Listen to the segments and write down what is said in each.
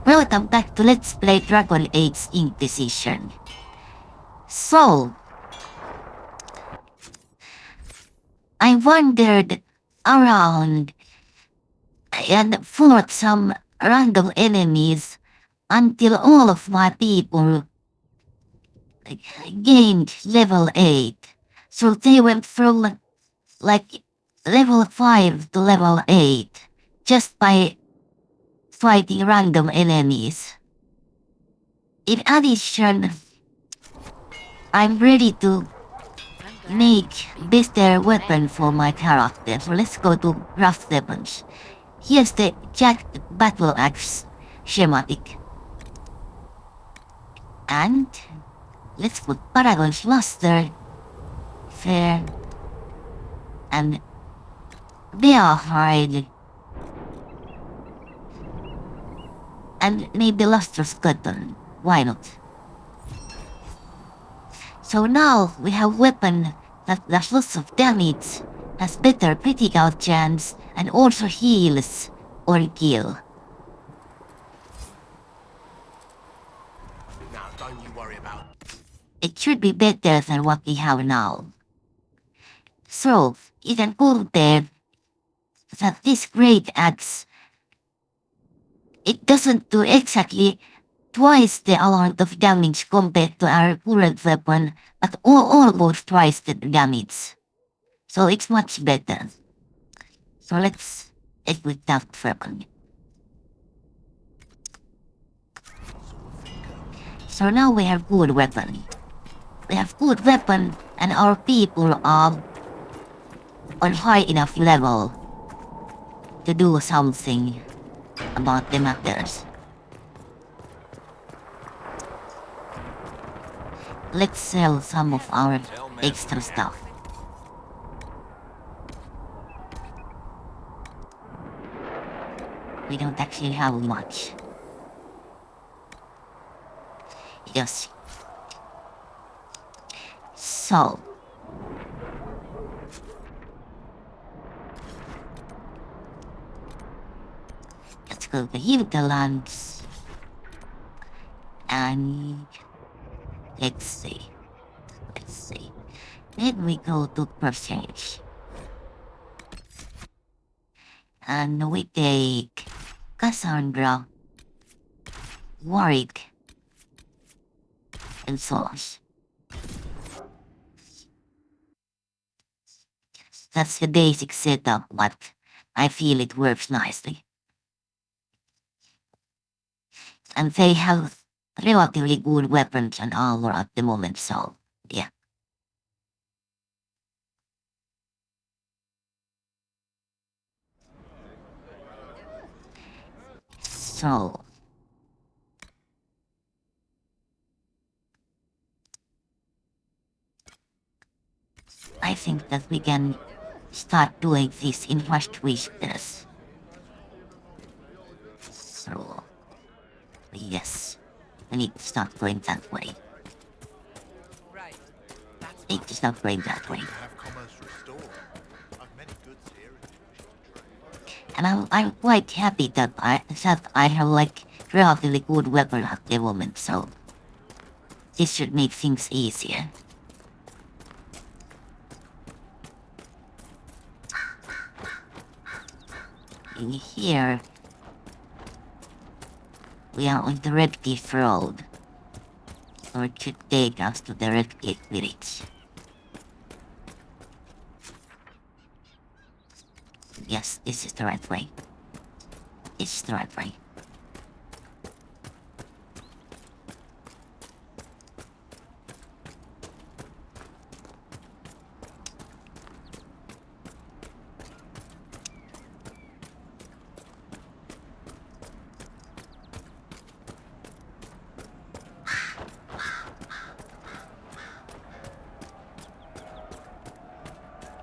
Welcome back to Let's Play Dragon Age Inquisition. So, I wandered around and fought some random enemies until all of my people gained level 8. So they went from like level 5 to level 8 just by fighting random enemies. In addition, I'm ready to make better weapon for my character. So let's go to craft weapons. Here's the jagged battle axe schematic. And let's put Paragon's Luster, Fair, and Bear Hide, and maybe Lustrous Cotton. Why not? So now we have weapon that does lots of damage, has better critical chance, and also heals or kill. Now, don't you worry about. It should be better than what we have now. So, you can compare that this great axe, it doesn't do exactly twice the amount of damage compared to our current weapon, but almost twice the damage. So it's much better. So let's equip that weapon. So now we have good weapon. We have good weapon and our people are on high enough level to do something about the matters. Let's sell some of our extra stuff. We don't actually have much. Yes. So. Let's go to hinterlands. And let's see. Then we go to percentage. And we take Cassandra, Warwick, and Sauce. That's the basic setup, but I feel it works nicely. And they have relatively good weapons and armor at the moment, so yeah. So I think that we can start doing this in fast whispers. So yes, I need to start going that way. Need to start going that way. And I'm quite happy that I have like relatively good weapon at the moment, so this should make things easier. In here, we are on the Red Cliff Road, so it should take us to the Red Cliff Village. Yes, this is the right way. This is the right way.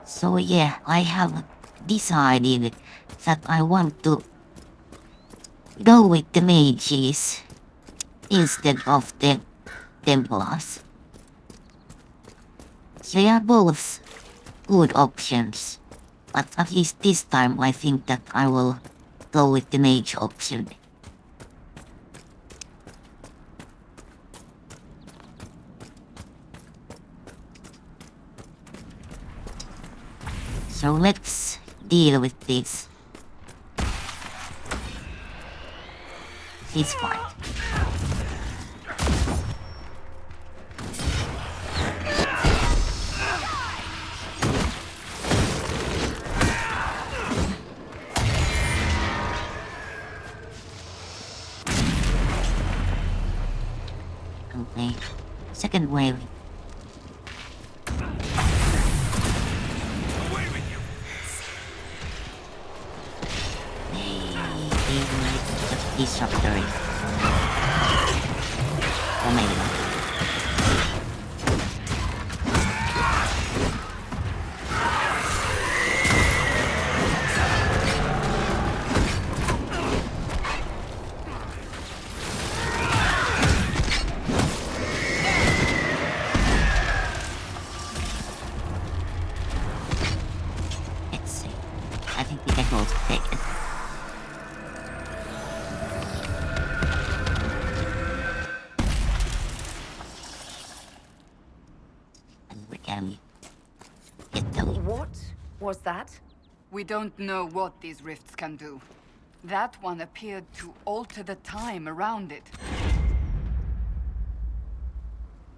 So yeah, I have decided that I want to go with the mages instead of the Templars. They are both good options, but at least this time I think that I will go with the mage option. So let's deal with this. He's fine. Okay. Second wave. Disruptor. Or maybe not. Let's see. I think we can both take it. What was that? We don't know what these rifts can do. That one appeared to alter the time around it.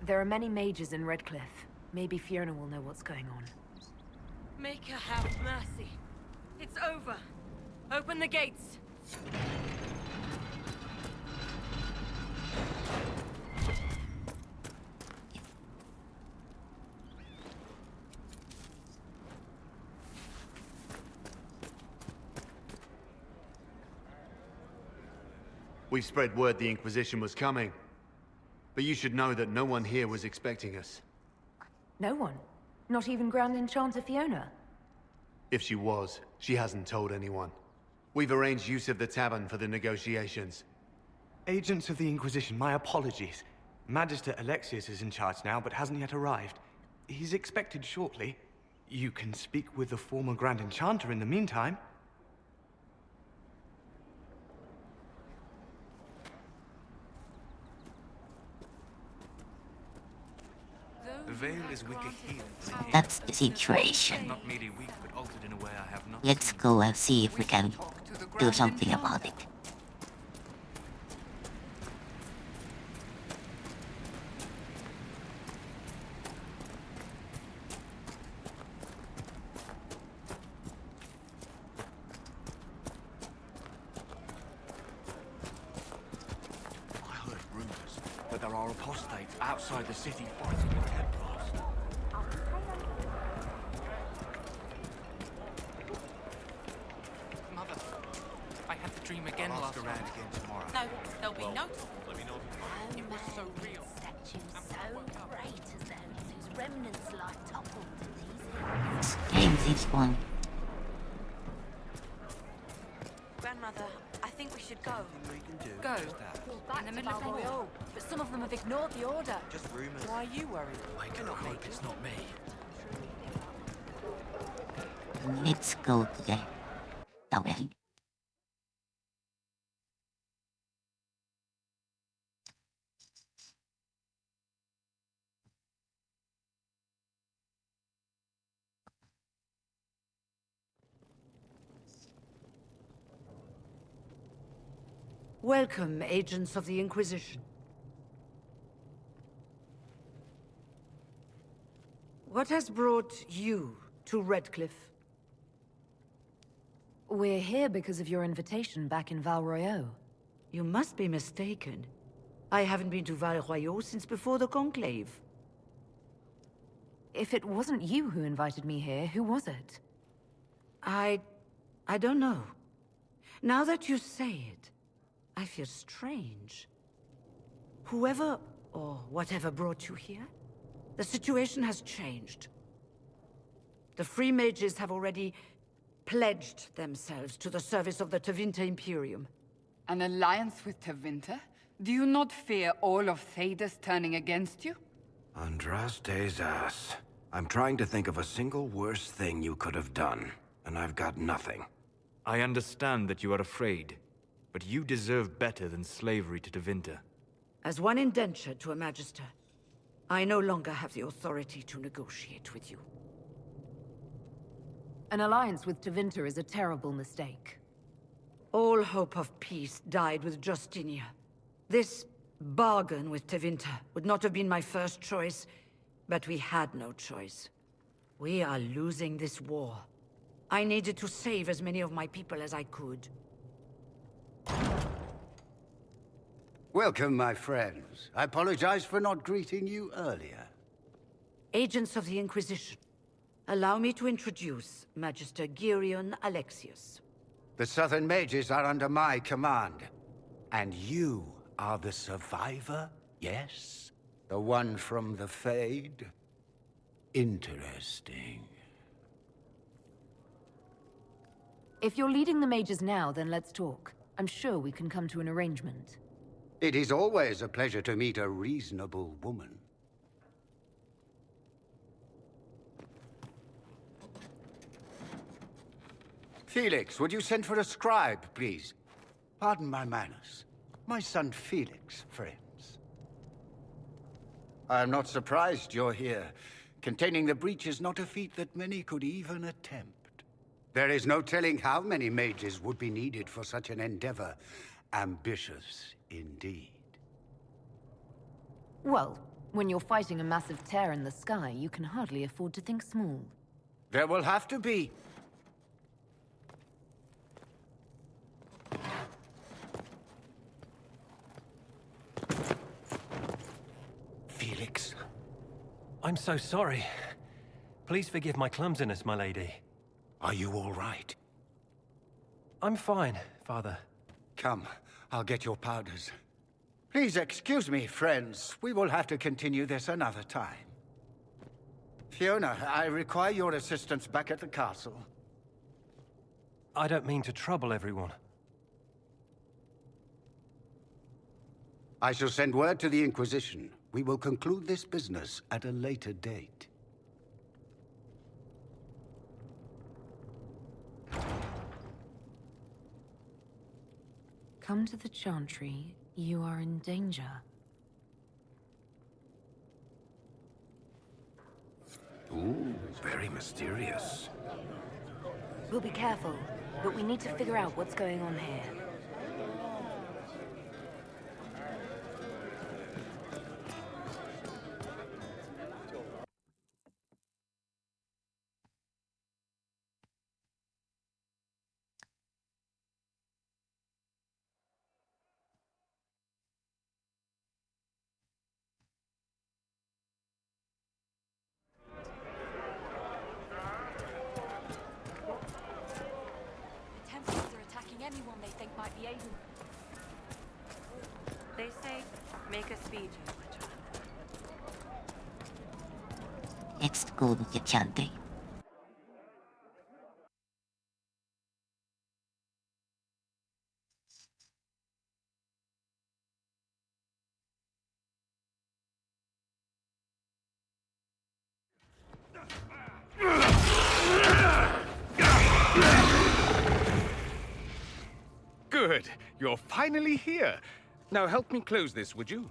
There are many mages in Redcliffe. Maybe Fiona will know what's going on. Make her have mercy. It's over. Open the gates. We spread word the Inquisition was coming. But you should know that no one here was expecting us. No one? Not even Grand Enchanter Fiona? If she was, she hasn't told anyone. We've arranged use of the tavern for the negotiations. Agents of the Inquisition, my apologies. Magister Alexius is in charge now, but hasn't yet arrived. He's expected shortly. You can speak with the former Grand Enchanter in the meantime. The veil is wicked healed. That's the situation. Not merely weak, but altered in a way I have not Let's seen. go and see if we can do something about it. I heard rumors that there are apostates outside the city fighting the Templars. Mother, I had the dream again last night. Again tomorrow. No, there'll be no. Let me know. It was so real. Statues so great as those whose remnants lie toppled to these Game seems fun. Grandmother, I think we should go. We can do Go. just that. In the middle of the war. But some of them have ignored the order. Just rumors. Why are you worried? I cannot hope it's not me. Let's go to the tavern. Welcome, agents of the Inquisition. What has brought you to Redcliffe? We're here because of your invitation back in Val Royeaux. You must be mistaken. I haven't been to Val Royeaux since before the Conclave. If it wasn't you who invited me here, who was it? I don't know. Now that you say it, I feel strange. Whoever or whatever brought you here, the situation has changed. The Free Mages have already pledged themselves to the service of the Tevinter Imperium. An alliance with Tevinter? Do you not fear all of Thedas turning against you? Andraste's ass. I'm trying to think of a single worse thing you could have done, and I've got nothing. I understand that you are afraid, but you deserve better than slavery to Tevinter. As one indentured to a Magister, I no longer have the authority to negotiate with you. An alliance with Tevinter is a terrible mistake. All hope of peace died with Justinia. This bargain with Tevinter would not have been my first choice, but we had no choice. We are losing this war. I needed to save as many of my people as I could. Welcome, my friends. I apologize for not greeting you earlier. Agents of the Inquisition, allow me to introduce Magister Girion Alexius. The Southern Mages are under my command. And you are the survivor, yes? The one from the Fade? Interesting. If you're leading the mages now, then let's talk. I'm sure we can come to an arrangement. It is always a pleasure to meet a reasonable woman. Felix, would you send for a scribe, please? Pardon my manners. My son Felix, friends. I am not surprised you're here. Containing the breach is not a feat that many could even attempt. There is no telling how many mages would be needed for such an endeavor. Ambitious, indeed. Well, when you're fighting a massive tear in the sky, you can hardly afford to think small. There will have to be. Felix. I'm so sorry. Please forgive my clumsiness, my lady. Are you all right? I'm fine, Father. Come, I'll get your powders. Please excuse me, friends. We will have to continue this another time. Fiona, I require your assistance back at the castle. I don't mean to trouble everyone. I shall send word to the Inquisition. We will conclude this business at a later date. Come to the Chantry. You are in danger. Ooh, very mysterious. We'll be careful, but we need to figure out what's going on here. Anyone they think might be able. They say, make a speech, my child. Let's go to the Chantry. Good. You're finally here. Now help me close this, would you?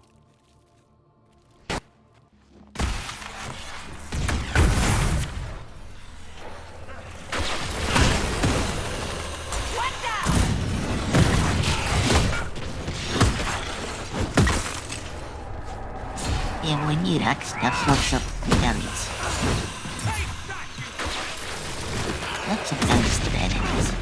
Yeah, we need extra lots of damage. Lots of damage to the enemies.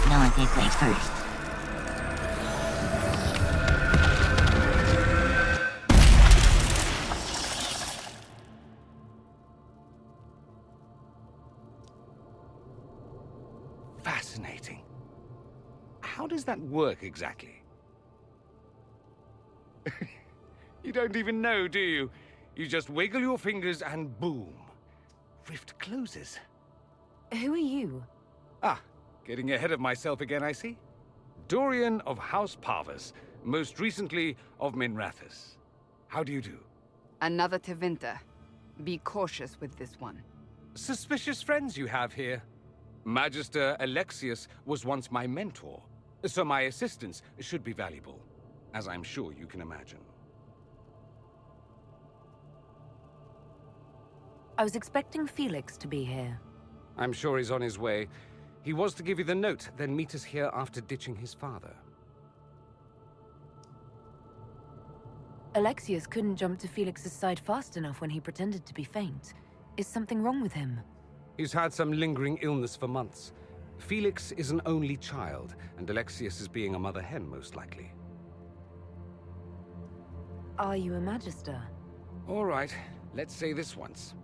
No, I think like first. Fascinating. does that work exactly? You don't even know, do you? You just wiggle your fingers and boom. Rift closes. Who are you? Ah, getting ahead of myself again, I see. Dorian of House Parvus, most recently of Minrathous. How do you do? Another Tevinter. Be cautious with this one. Suspicious friends you have here. Magister Alexius was once my mentor, so my assistance should be valuable, as I'm sure you can imagine. I was expecting Felix to be here. I'm sure he's on his way. He was to give you the note, then meet us here after ditching his father. Alexius couldn't jump to Felix's side fast enough when he pretended to be faint. Is something wrong with him? He's had some lingering illness for months. Felix is an only child, and Alexius is being a mother hen, most likely. Are you a Magister? All right, let's say this once.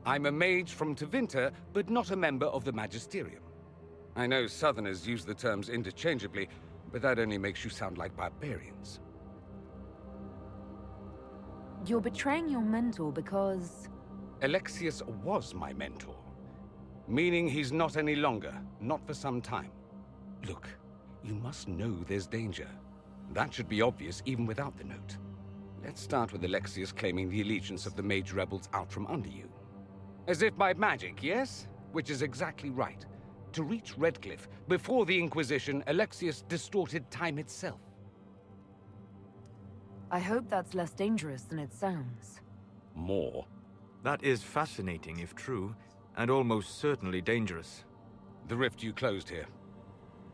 I'm a mage from Tevinter, but not a member of the Magisterium. I know Southerners use the terms interchangeably, but that only makes you sound like barbarians. You're betraying your mentor because... Alexius was my mentor. Meaning he's not any longer, not for some time. Look, you must know there's danger. That should be obvious even without the note. Let's start with Alexius claiming the allegiance of the mage rebels out from under you. As if by magic, yes? Which is exactly right. To reach Redcliffe, before the Inquisition, Alexius distorted time itself. I hope that's less dangerous than it sounds. More? That is fascinating if true, and almost certainly dangerous. The rift you closed here.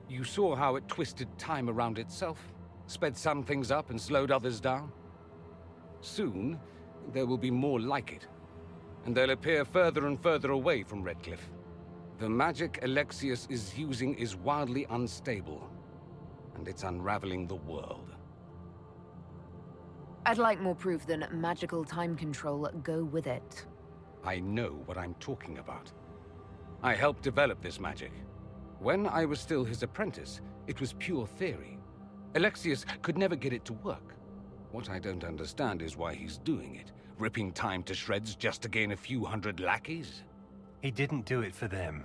You saw how it twisted time around itself, sped some things up and slowed others down. Soon, there will be more like it, and they'll appear further and further away from Redcliffe. The magic Alexius is using is wildly unstable, and it's unraveling the world. I'd like more proof than magical time control go with it. I know what I'm talking about. I helped develop this magic. When I was still his apprentice, it was pure theory. Alexius could never get it to work. What I don't understand is why he's doing it, ripping time to shreds just to gain a few hundred lackeys. He didn't do it for them.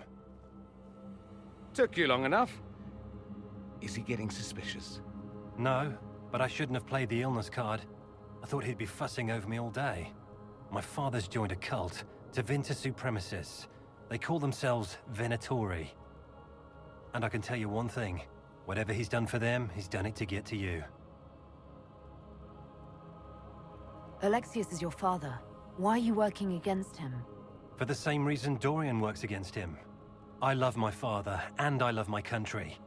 Took you long enough. Is he getting suspicious? No, but I shouldn't have played the illness card. I thought he'd be fussing over me all day. My father's joined a cult, Tevinter Supremacists. They call themselves Venatori. And I can tell you one thing. Whatever he's done for them, he's done it to get to you. Alexius is your father. Why are you working against him? For the same reason Dorian works against him. I love my father, and I love my country.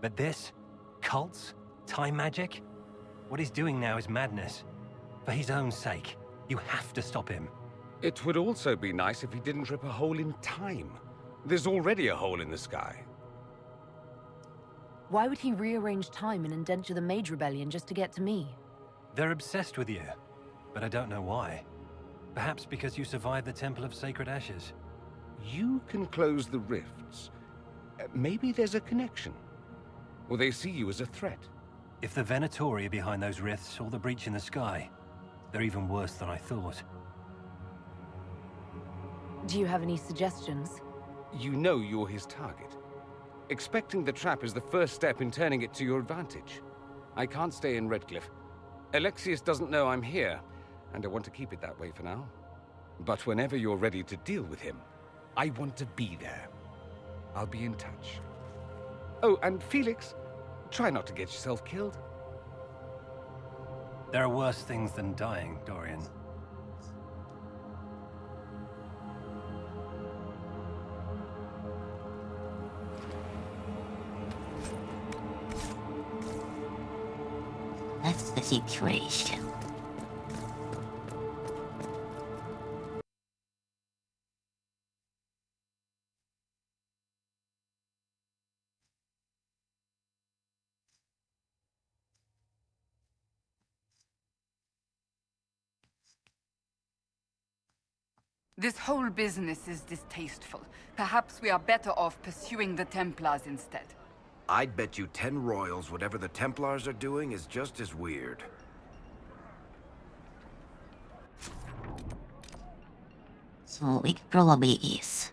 But this? Cults? Time magic? What he's doing now is madness. For his own sake, you have to stop him. It would also be nice if he didn't rip a hole in time. There's already a hole in the sky. Why would he rearrange time and indenture the Mage Rebellion just to get to me? They're obsessed with you, but I don't know why. Perhaps because you survived the Temple of Sacred Ashes. You can close the rifts. Maybe there's a connection. Or they see you as a threat. If the Venatori are behind those rifts or the breach in the sky, they're even worse than I thought. Do you have any suggestions? You know you're his target. Expecting the trap is the first step in turning it to your advantage. I can't stay in Redcliffe. Alexius doesn't know I'm here, and I want to keep it that way for now. But whenever you're ready to deal with him, I want to be there. I'll be in touch. Oh, and Felix, try not to get yourself killed. There are worse things than dying, Dorian. That's the situation. This whole business is distasteful. Perhaps we are better off pursuing the Templars instead. I'd bet you 10 royals whatever the Templars are doing is just as weird. So it probably is.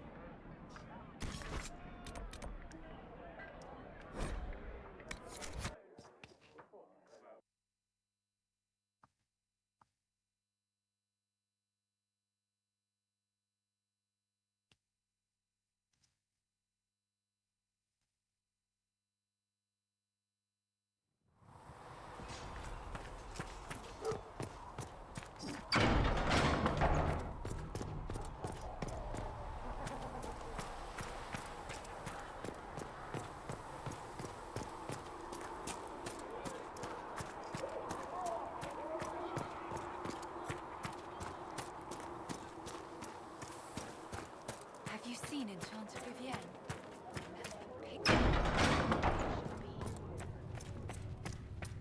Have you seen Enchanted Rivienne?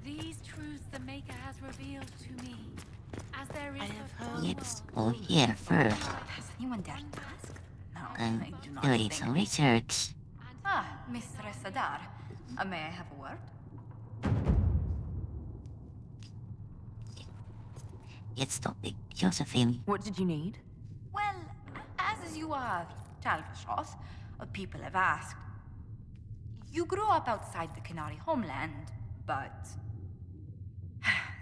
These truths the Maker has revealed to me. As there is Let's go here first. Has anyone dared ask? No, And I do not do think. some research. Ah, Mistress Adar. May I have a word? Let's stop the Josephine. What did you need? Well, as you are Talvashos, people have asked. You grew up outside the Canary homeland, but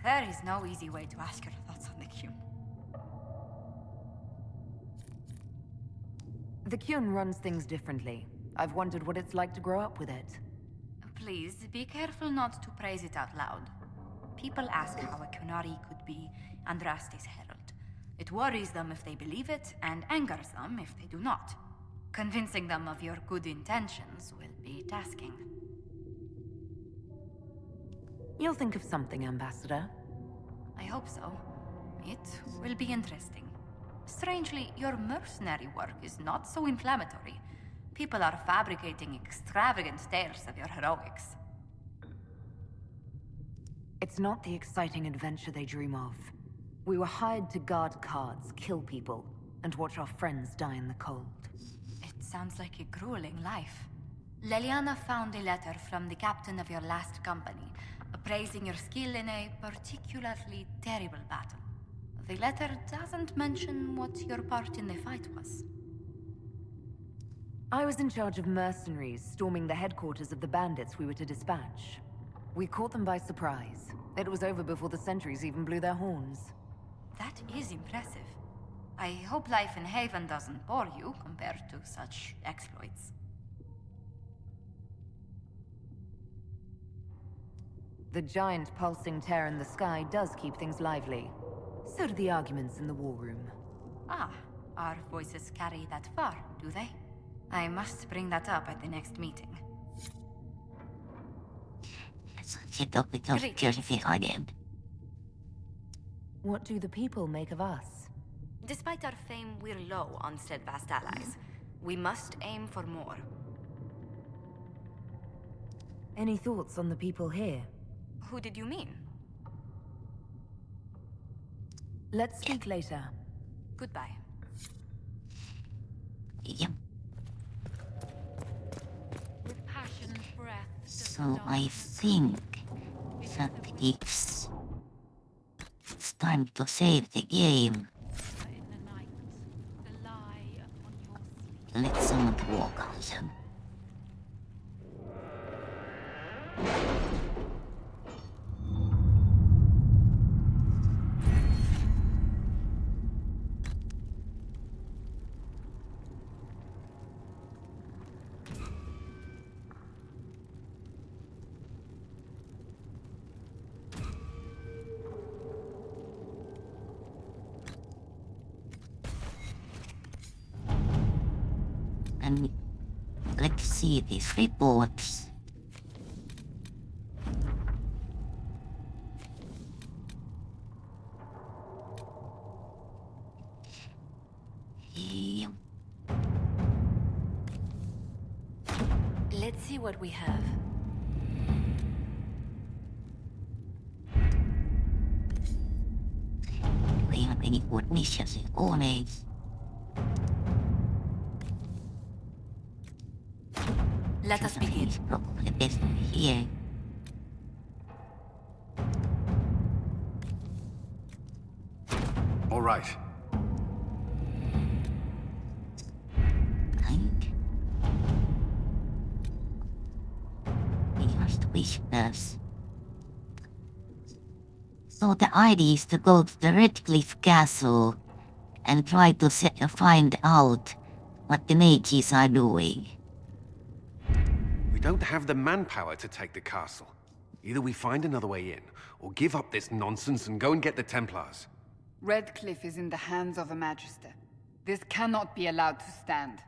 there is no easy way to ask your thoughts on the Qun. The Qun runs things differently. I've wondered what it's like to grow up with it. Please be careful not to praise it out loud. People ask how a Qunari could be Andraste's herald. It worries them if they believe it, and angers them if they do not. Convincing them of your good intentions will be tasking. You'll think of something, Ambassador. I hope so. It will be interesting. Strangely, your mercenary work is not so inflammatory. People are fabricating extravagant tales of your heroics. It's not the exciting adventure they dream of. We were hired to guard cards, kill people, and watch our friends die in the cold. It sounds like a grueling life. Leliana found a letter from the captain of your last company, praising your skill in a particularly terrible battle. The letter doesn't mention what your part in the fight was. I was in charge of mercenaries storming the headquarters of the bandits we were to dispatch. We caught them by surprise. It was over before the sentries even blew their horns. That is impressive. I hope life in Haven doesn't bore you compared to such exploits. The giant pulsing tear in the sky does keep things lively. So do the arguments in the war room. Ah, our voices carry that far, do they? I must bring that up at the next meeting. Let's get up with Josephine again. What do the people make of us? Despite our fame, we're low on steadfast allies. We must aim for more. Any thoughts on the people here? Who did you mean? Let's speak later. Goodbye. Yep. with passion's breath. So I think that it's time to save the game. Let someone walk on them. And let's see these reports. Yep. Let's see what we have. Do we have any good missions in Ornate? Let us begin. He's probably best here. All right. Think. We must whispers. So the idea is to go to the Redcliffe Castle and try to find out what the mages are doing. We don't have the manpower to take the castle. Either we find another way in, or give up this nonsense and go and get the Templars. Redcliffe is in the hands of a Magister. This cannot be allowed to stand.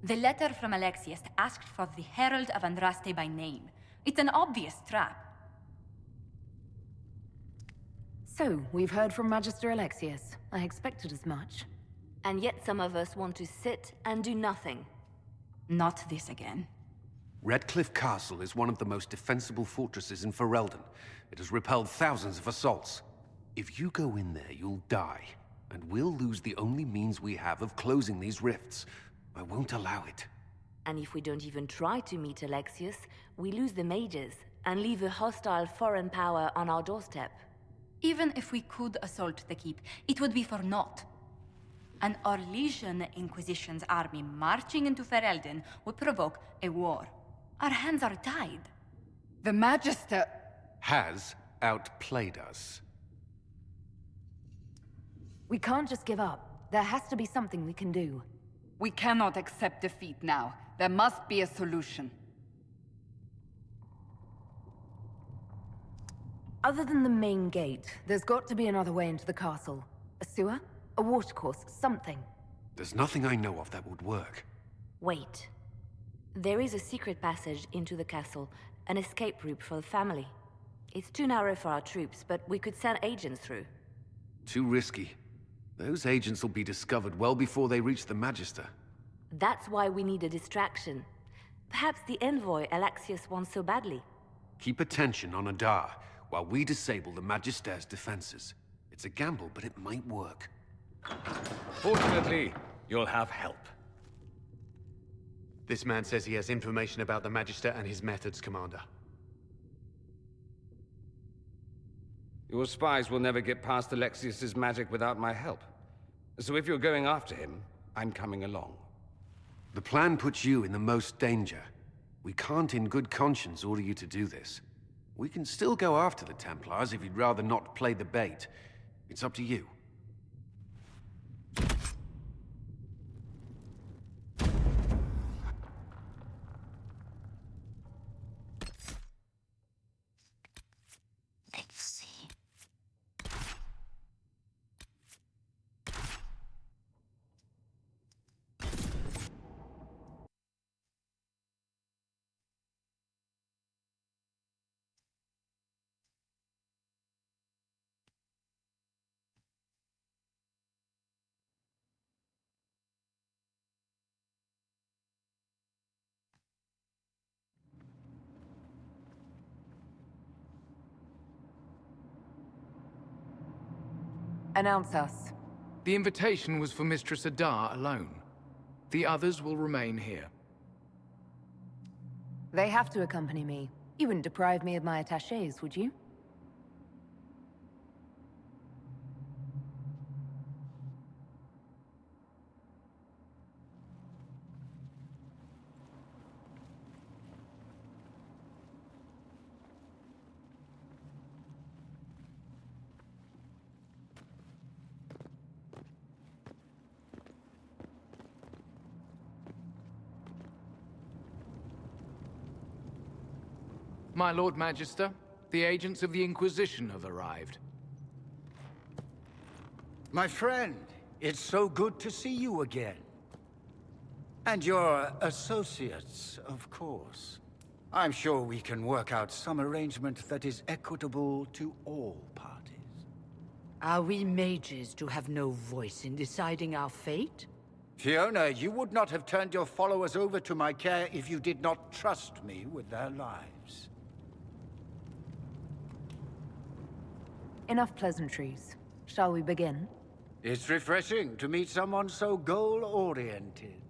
The letter from Alexius asked for the Herald of Andraste by name. It's an obvious trap. So, we've heard from Magister Alexius. I expected as much. And yet some of us want to sit and do nothing. Not this again. Redcliffe Castle is one of the most defensible fortresses in Ferelden. It has repelled thousands of assaults. If you go in there, you'll die. And we'll lose the only means we have of closing these rifts. I won't allow it. And if we don't even try to meet Alexius, we lose the mages and leave a hostile foreign power on our doorstep. Even if we could assault the keep, it would be for naught. An Orlesian Inquisition's army marching into Ferelden would provoke a war. Our hands are tied. The Magister has outplayed us. We can't just give up. There has to be something we can do. We cannot accept defeat now. There must be a solution. Other than the main gate, there's got to be another way into the castle. A sewer? A watercourse? Something. There's nothing I know of that would work. Wait. There is a secret passage into the castle, an escape route for the family. It's too narrow for our troops, but we could send agents through. Too risky. Those agents will be discovered well before they reach the Magister. That's why we need a distraction. Perhaps the envoy Alexius wants so badly. Keep attention on Adar, while we disable the Magister's defenses. It's a gamble, but it might work. Fortunately, you'll have help. This man says he has information about the Magister and his methods, Commander. Your spies will never get past Alexius's magic without my help. So if you're going after him, I'm coming along. The plan puts you in the most danger. We can't in good conscience order you to do this. We can still go after the Templars if you'd rather not play the bait. It's up to you. Let's see. Announce us. The invitation was for Mistress Adar alone. The others will remain here. They have to accompany me. You wouldn't deprive me of my attachés, would you? My Lord Magister, the agents of the Inquisition have arrived. My friend, it's so good to see you again. And your associates, of course. I'm sure we can work out some arrangement that is equitable to all parties. Are we mages to have no voice in deciding our fate? Fiona, you would not have turned your followers over to my care if you did not trust me with their lives. Enough pleasantries. Shall we begin? It's refreshing to meet someone so goal-oriented.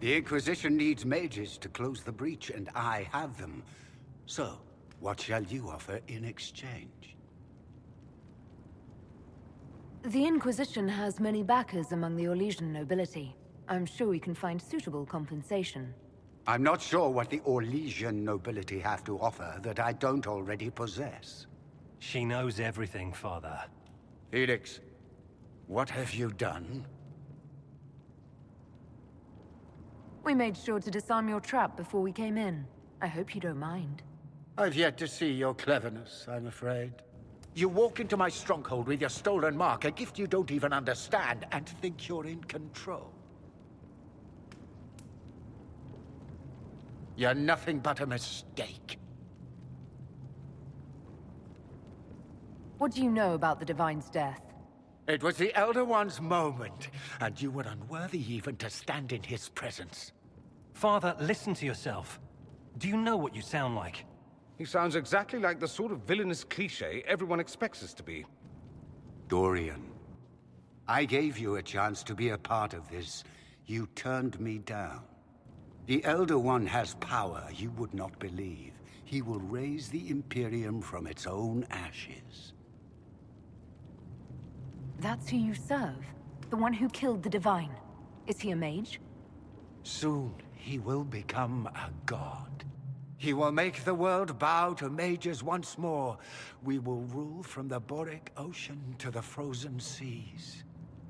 The Inquisition needs mages to close the breach, and I have them. So, what shall you offer in exchange? The Inquisition has many backers among the Orlesian nobility. I'm sure we can find suitable compensation. I'm not sure what the Orlesian nobility have to offer that I don't already possess. She knows everything, Father. Felix, what have you done? We made sure to disarm your trap before we came in. I hope you don't mind. I've yet to see your cleverness, I'm afraid. You walk into my stronghold with your stolen mark, a gift you don't even understand, and think you're in control. You're nothing but a mistake. What do you know about the Divine's death? It was the Elder One's moment, and you were unworthy even to stand in his presence. Father, listen to yourself. Do you know what you sound like? He sounds exactly like the sort of villainous cliché everyone expects us to be. Dorian, I gave you a chance to be a part of this. You turned me down. The Elder One has power you would not believe. He will raise the Imperium from its own ashes. That's who you serve? The one who killed the Divine? Is he a mage? Soon, he will become a god. He will make the world bow to mages once more. We will rule from the Boric Ocean to the frozen seas.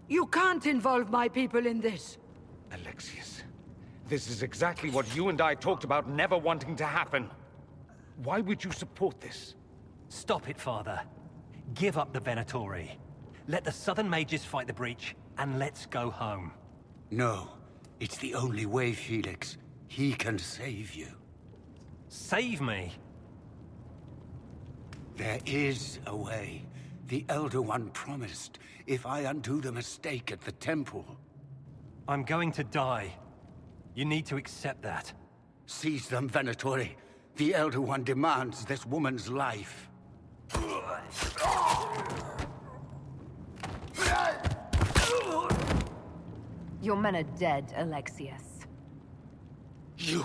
You can't involve my people in this. Alexius, this is exactly what you and I talked about never wanting to happen. Why would you support this? Stop it, Father. Give up the Venatori. Let the Southern Mages fight the breach, and let's go home. No, it's the only way, Felix. He can save you. Save me? There is a way. The Elder One promised, if I undo the mistake at the temple. I'm going to die. You need to accept that. Seize them, Venatori. The Elder One demands this woman's life. Your men are dead, Alexius. You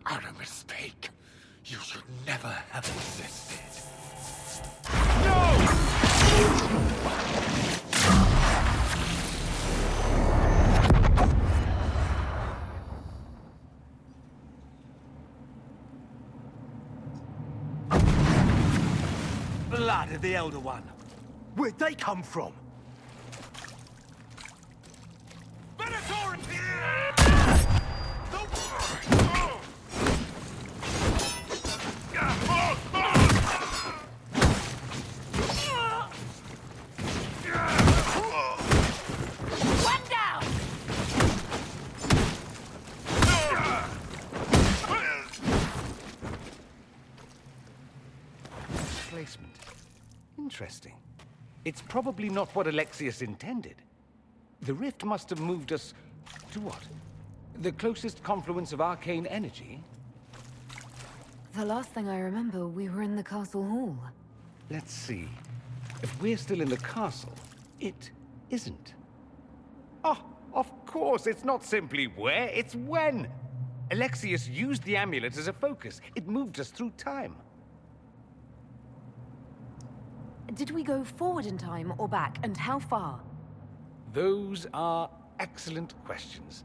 are a mistake. You should never have existed. Blood of the Elder One. Where'd they come from? Placement. Interesting. It's probably not what Alexius intended. The rift must have moved us to what? The closest confluence of arcane energy? The last thing I remember, we were in the castle hall. Let's see. If we're still in the castle, it isn't. Oh, of course, it's not simply where, it's when. Alexius used the amulet as a focus. It moved us through time. Did we go forward in time or back, and how far? Those are excellent questions.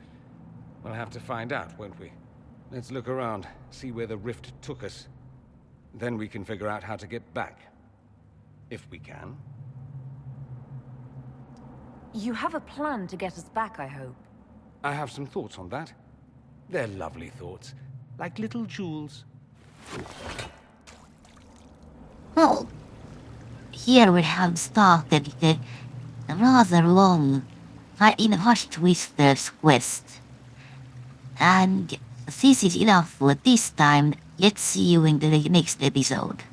We'll have to find out, won't we? Let's look around, see where the rift took us. Then we can figure out how to get back. If we can. You have a plan to get us back, I hope. I have some thoughts on that. They're lovely thoughts, like little jewels. Well, here we have started the rather long hushed Whispers quest. And this is enough for this time. Let's see you in the next episode.